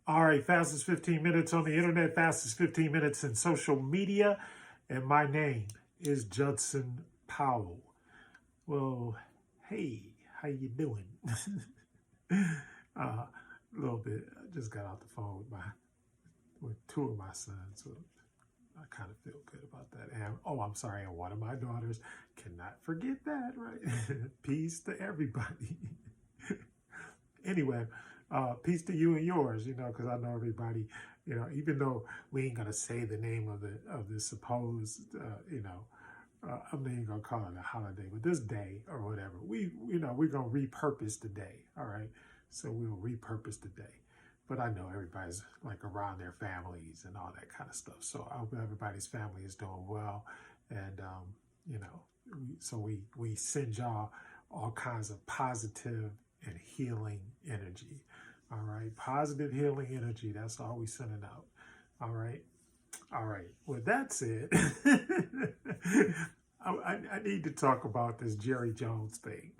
All right, fastest 15 minutes on the internet, fastest 15 minutes in social media. And my name is Judson Powell. Well, hey, how you doing? A little bit. I just got off the phone with two of my sons, so I kind of feel good about that. And I'm sorry, and one of my daughters. Cannot forget that, right? Peace to everybody. Anyway, peace to you and yours, because I know everybody, even though we ain't gonna say the name of the supposed, I'm not even gonna call it a holiday, but this day or whatever, we're gonna repurpose the day. All right, so we'll repurpose the day. But I know everybody's like around their families and all that kind of stuff. So I hope everybody's family is doing well, and so we send y'all all kinds of positive and healing energy. All right, positive healing energy. That's all we sending out. All right. With that said, I need to talk about this Jerry Jones thing,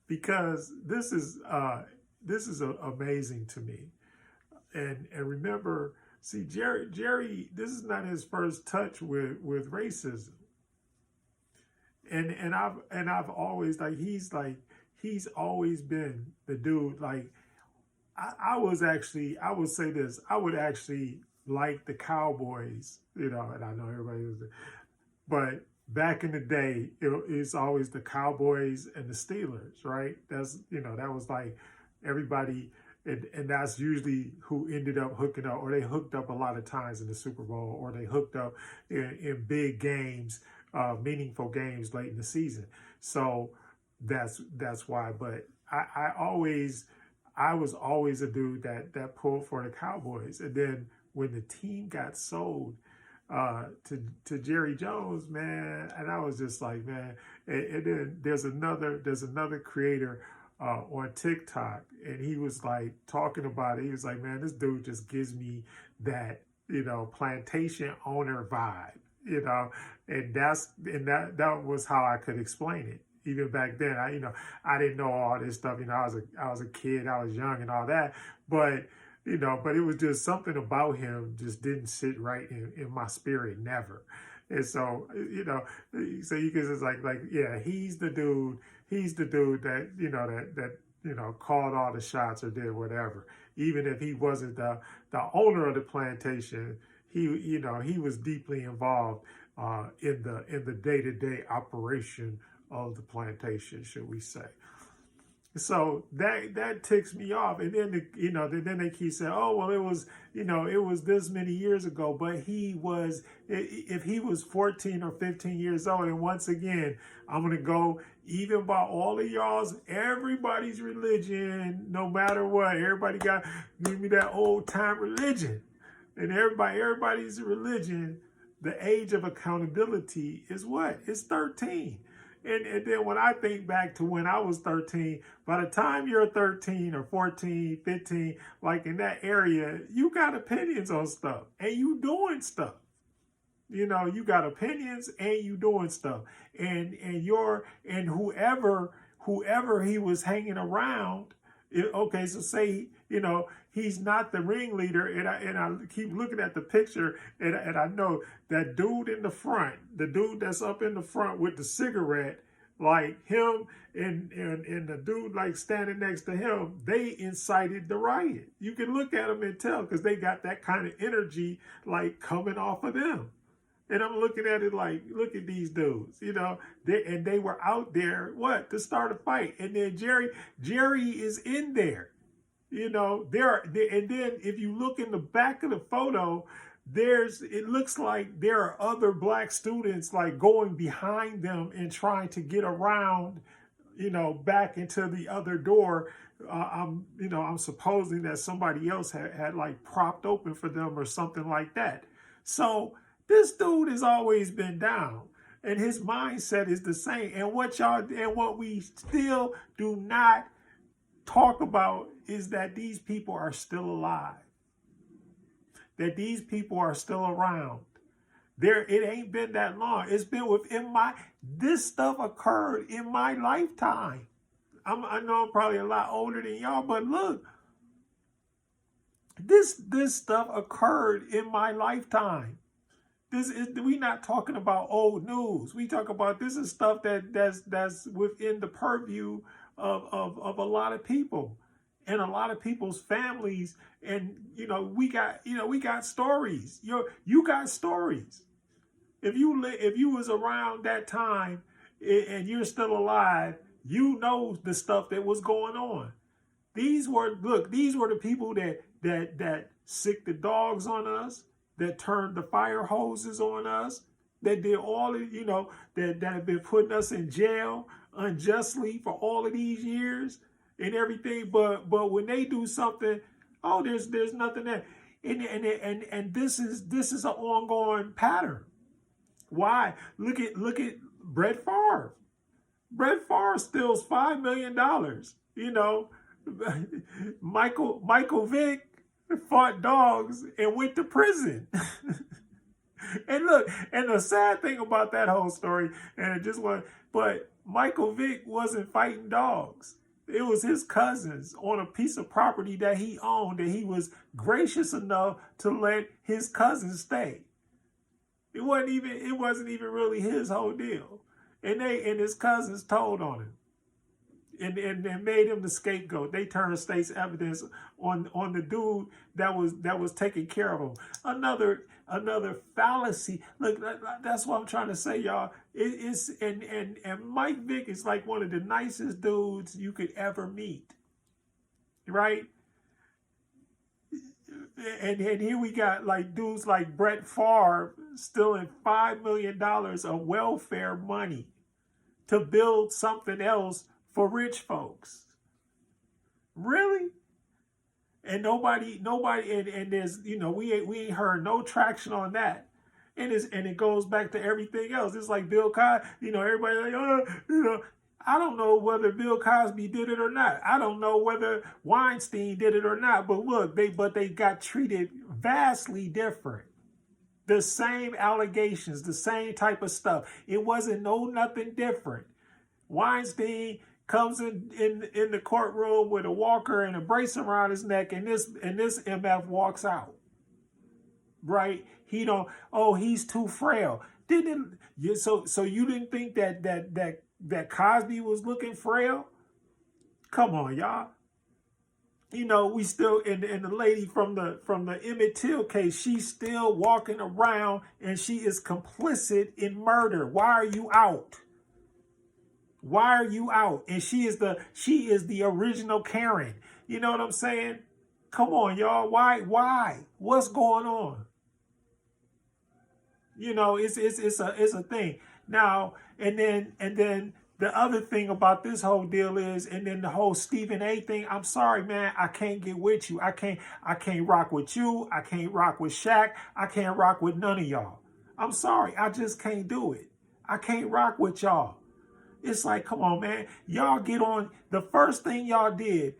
because this is amazing to me. And remember, see, Jerry, this is not his first touch with racism. And I've always he's always been the dude. Like I would say this, I would actually like the Cowboys, and I know everybody was, but back in the day, it's always the Cowboys and the Steelers, right? That was like everybody, and that's usually who ended up hooking up, or they hooked up a lot of times in the Super Bowl, or they hooked up in big games, meaningful games late in the season. So that's why. But I was always a dude that pulled for the Cowboys, and then when the team got sold to Jerry Jones, man, and I was just like, man. And then there's another creator on TikTok, and he was like talking about it. He was like, man, this dude just gives me that plantation owner vibe, and that was how I could explain it. Even back then, I didn't know all this stuff. I was a kid, I was young and all that, but it was just something about him just didn't sit right in my spirit, never. And so, so you can just yeah, he's the dude that called all the shots or did whatever. Even if he wasn't the owner of the plantation, he was deeply involved in the day-to-day operation of the plantation, should we say. So that ticks me off. And then then they keep saying, oh well, it was this many years ago, but if he was 14 or 15 years old, and once again, I'm gonna go even by all of everybody's religion, no matter what, everybody got give me that old time religion. And everybody's religion, the age of accountability is what? It's 13. And then when I think back to when I was 13, by the time you're 13 or 14, 15, like in that area, you got opinions on stuff and you doing stuff. You got opinions and you doing stuff. And whoever he was hanging around, okay, so say, he's not the ringleader, and I keep looking at the picture, and I know that dude in the front, the dude that's up in the front with the cigarette, like him and the dude like standing next to him, they incited the riot. You can look at them and tell, because they got that kind of energy like coming off of them. And I'm looking at it like, look at these dudes, they were out there, to start a fight. And then Jerry is in there, and then if you look in the back of the photo, it looks like there are other black students like going behind them and trying to get around, back into the other door. I'm supposing that somebody else had like propped open for them or something like that. So this dude has always been down, and his mindset is the same. And what we still do not talk about is that these people are still alive, that these people are still around. It ain't been that long. It's been this stuff occurred in my lifetime. I know I'm probably a lot older than y'all, but look, This stuff occurred in my lifetime. We not talking about old news. We talk about this is stuff that's within the purview of a lot of people and a lot of people's families. And we got stories. You got stories. If you was around that time and you're still alive, you know the stuff that was going on. These were the people that sicked the dogs on us, that turned the fire hoses on us, that did all of, that have been putting us in jail unjustly for all of these years and everything. But when they do something, oh, there's nothing there. And this is an ongoing pattern. Why? Look at Brett Favre. Brett Favre steals $5 million. Michael Vick fought dogs and went to prison. And look, and the sad thing about that whole story, but Michael Vick wasn't fighting dogs. It was his cousins on a piece of property that he owned, that he was gracious enough to let his cousins stay. It wasn't even really his whole deal. And his cousins told on him. And made him the scapegoat. They turned state's evidence on the dude that was taking care of him. Another fallacy. Look, that's what I'm trying to say, y'all. And Mike Vick is like one of the nicest dudes you could ever meet, right? And here we got like dudes like Brett Favre stealing $5 million of welfare money to build something else for rich folks. Really? And nobody, and there's, we ain't heard no traction on that. And it goes back to everything else. It's like Bill Cosby, everybody like, I don't know whether Bill Cosby did it or not. I don't know whether Weinstein did it or not. But look, they got treated vastly different. The same allegations, the same type of stuff. It wasn't nothing different. Weinstein comes in the courtroom with a walker and a brace around his neck, and this MF walks out. Right? He's too frail. So you didn't think that Cosby was looking frail? Come on, y'all. We still, and the lady from the Emmett Till case, she's still walking around and she is complicit in murder. Why are you out? Why are you out? And she is the original Karen. You know what I'm saying? Come on, y'all. Why? What's going on? It's a thing. Now, and then the other thing about this whole deal is, and then the whole Stephen A thing, I'm sorry, man, I can't get with you. I can't rock with you. I can't rock with Shaq. I can't rock with none of y'all. I'm sorry. I just can't do it. I can't rock with y'all. It's like, come on, man. Y'all get on. The first thing y'all did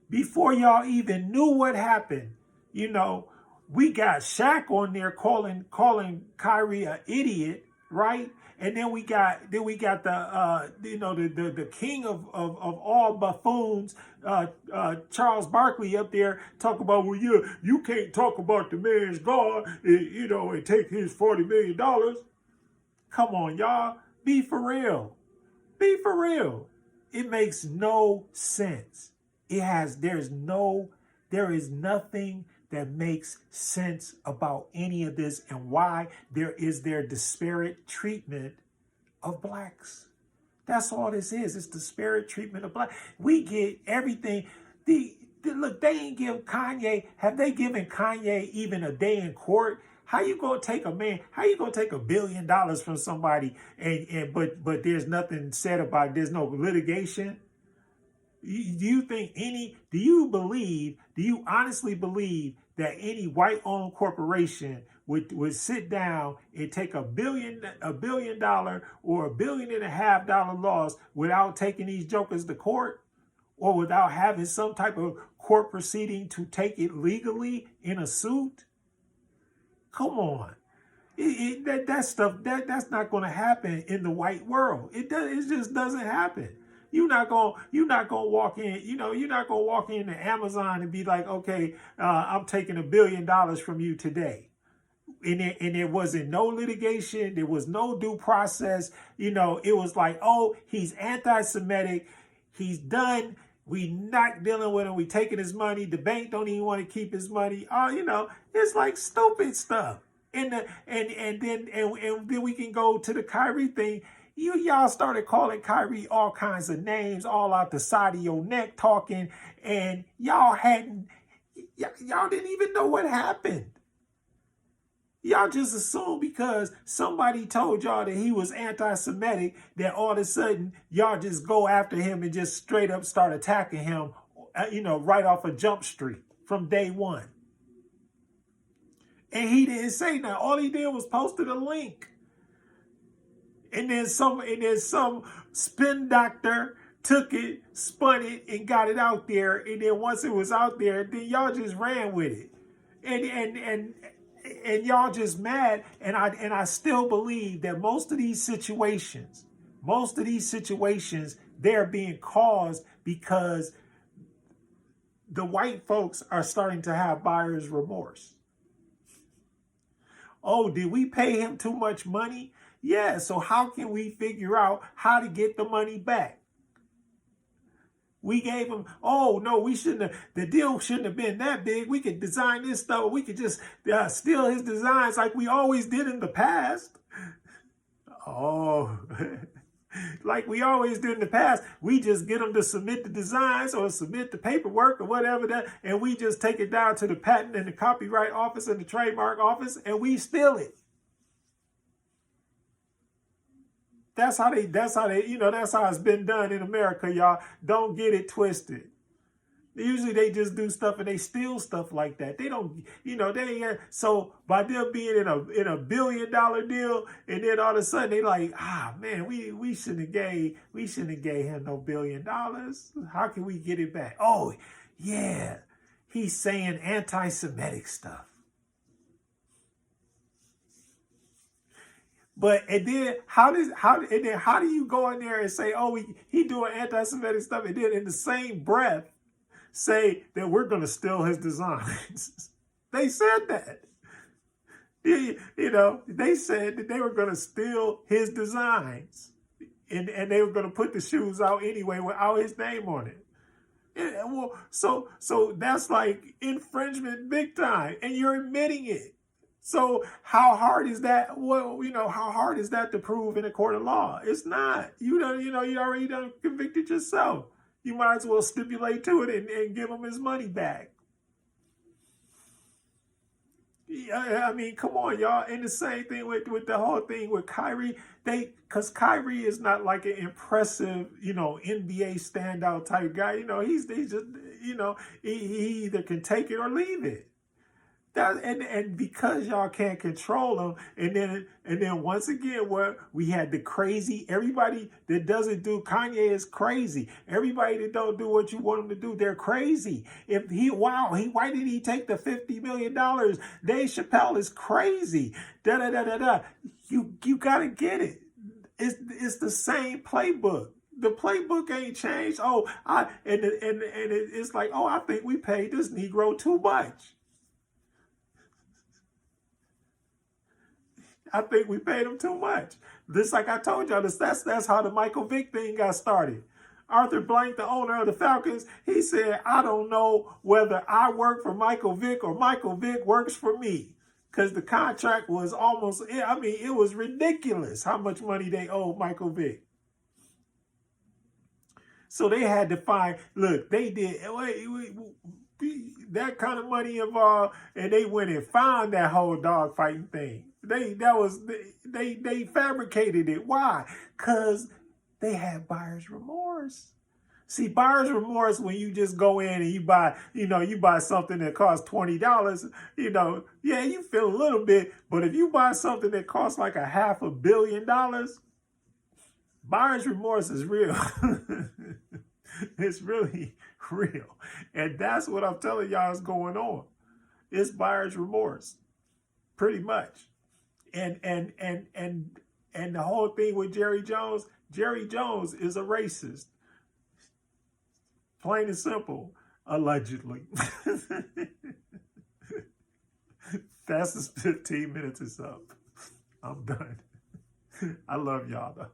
before y'all even knew what happened, we got Shaq on there calling Kyrie an idiot, right? And then we got the king of all buffoons, Charles Barkley up there talk about, well, you can't talk about the man's God, and take his $40 million. Come on, y'all. Be for real. Be for real. It makes no sense. There is nothing that makes sense about any of this, and why there disparate treatment of blacks. That's all this is. It's disparate treatment of blacks. We get everything. Look, they ain't give Kanye. Have they given Kanye even a day in court? How you gonna take a man? How you gonna take $1 billion from somebody but there's nothing said about it? There's no litigation? Do you honestly believe that any white-owned corporation would sit down and take $1 billion or $1.5 billion loss without taking these jokers to court, or without having some type of court proceeding to take it legally in a suit? Come on. That stuff, that's not going to happen in the white world. It just doesn't happen. you're not gonna walk in, you're not gonna walk into Amazon and be like, okay, I'm taking $1 billion from you today. And there wasn't no litigation, there was no due process. It was like, oh, he's anti-Semitic, he's done. We not dealing with him. We taking his money. The bank don't even want to keep his money. Oh, it's like stupid stuff. And then we can go to the Kyrie thing. Y'all started calling Kyrie all kinds of names, all out the side of your neck, talking, and y'all didn't even know what happened. Y'all just assumed because somebody told y'all that he was anti-Semitic that all of a sudden y'all just go after him and just straight up start attacking him, right off of Jump Street from day one. And he didn't say nothing. All he did was posted a link. And then some spin doctor took it, spun it, and got it out there. And then once it was out there, then y'all just ran with it. And y'all just mad. And I still believe that most of these situations, they're being caused because the white folks are starting to have buyer's remorse. Oh, did we pay him too much money? Yeah, so how can we figure out how to get the money back? We gave him, oh, no, the deal shouldn't have been that big. We could design this stuff. We could just steal his designs like we always did in the past. Oh, like we always did in the past. We just get them to submit the designs or submit the paperwork or whatever that, and we just take it down to the patent and the copyright office and the trademark office, and we steal it. That's how it's been done in America, y'all. Don't get it twisted. Usually they just do stuff and they steal stuff like that. They don't, so by them being in a $1 billion deal, and then all of a sudden they like, man, we shouldn't have gave him no $1 billion. How can we get it back? Oh, yeah, he's saying anti-Semitic stuff. But and then how do you go in there and say, oh, he doing anti-Semitic stuff, and then in the same breath say that we're going to steal his designs? They said that. They said that they were going to steal his designs, and they were going to put the shoes out anyway without his name on it. Well, so that's like infringement big time, and you're admitting it. So how hard is that? Well, how hard is that to prove in a court of law? It's not. You already done convicted yourself. You might as well stipulate to it and give him his money back. I mean, come on, y'all. And the same thing with the whole thing with Kyrie. Because Kyrie is not like an impressive, NBA standout type guy. He's just, he either can take it or leave it. And because y'all can't control them, and then once again, where we had the crazy, everybody that doesn't do Kanye is crazy. Everybody that don't do what you want them to do, they're crazy. Why did he take the $50 million? Dave Chappelle is crazy. You gotta get it. It's the same playbook. The playbook ain't changed. It's like, I think we paid this Negro too much. I think we paid him too much. This, like I told y'all, that's how the Michael Vick thing got started. Arthur Blank, the owner of the Falcons, he said, I don't know whether I work for Michael Vick or Michael Vick works for me. Because the contract was it was ridiculous how much money they owed Michael Vick. So they had to find, look, they did that kind of money involved, and they went and found that whole dog fighting thing. They fabricated it. Why? Because they had buyer's remorse. See, buyer's remorse, when you just go in and you buy something that costs $20, you feel a little bit. But if you buy something that costs like $500 million, buyer's remorse is real. It's really real. And that's what I'm telling y'all is going on. It's buyer's remorse, pretty much. And the whole thing with Jerry Jones is a racist. Plain and simple. Allegedly. Fastest 15 minutes is up. I'm done. I love y'all though.